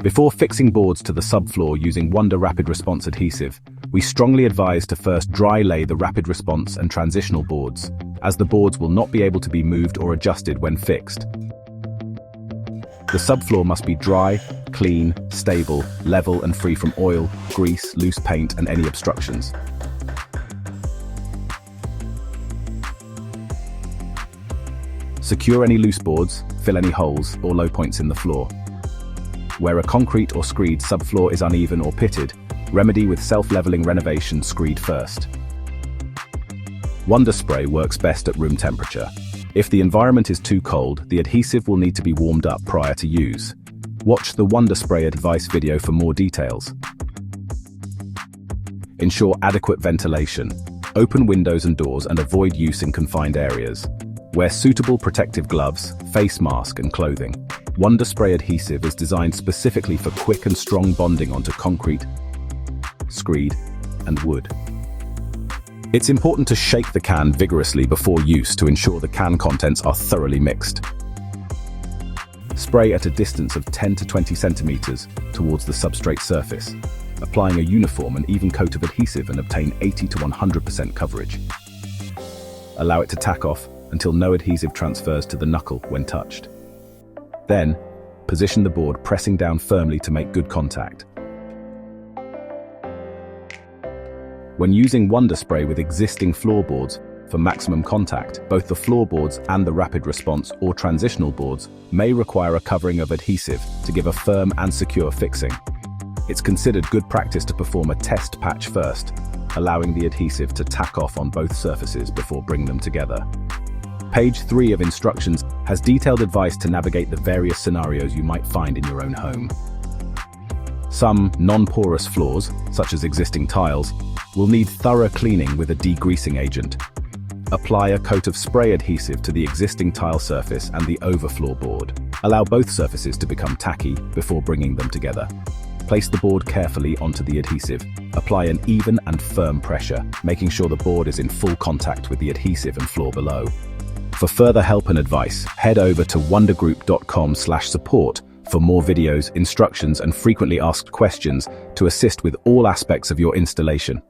Before fixing boards to the subfloor using Wunda Rapid Response Adhesive, we strongly advise to first dry lay the rapid response and transitional boards, as the boards will not be able to be moved or adjusted when fixed. The subfloor must be dry, clean, stable, level and free from oil, grease, loose paint and any obstructions. Secure any loose boards, fill any holes or low points in the floor. Where a concrete or screed subfloor is uneven or pitted, remedy with self-leveling renovation screed first. Wunda Spray works best at room temperature. If the environment is too cold, the adhesive will need to be warmed up prior to use. Watch the Wunda Spray advice video for more details. Ensure adequate ventilation. Open windows and doors and avoid use in confined areas. Wear suitable protective gloves, face mask and clothing. Wunda Spray Adhesive is designed specifically for quick and strong bonding onto concrete, screed and wood. It's important to shake the can vigorously before use to ensure the can contents are thoroughly mixed. Spray at a distance of 10 to 20 centimeters towards the substrate surface, applying a uniform and even coat of adhesive and obtain 80 to 100% coverage. Allow it to tack off until no adhesive transfers to the knuckle when touched. Then, position the board pressing down firmly to make good contact. When using Wunda Spray with existing floorboards for maximum contact, both the floorboards and the rapid response or transitional boards may require a covering of adhesive to give a firm and secure fixing. It's considered good practice to perform a test patch first, allowing the adhesive to tack off on both surfaces before bringing them together. Page 3 of instructions has detailed advice to navigate the various scenarios you might find in your own home. Some non-porous floors, such as existing tiles, will need thorough cleaning with a degreasing agent. Apply a coat of spray adhesive to the existing tile surface and the overfloor board. Allow both surfaces to become tacky before bringing them together. Place the board carefully onto the adhesive. Apply an even and firm pressure, making sure the board is in full contact with the adhesive and floor below. For further help and advice, head over to wundagroup.com/support for more videos, instructions, and frequently asked questions to assist with all aspects of your installation.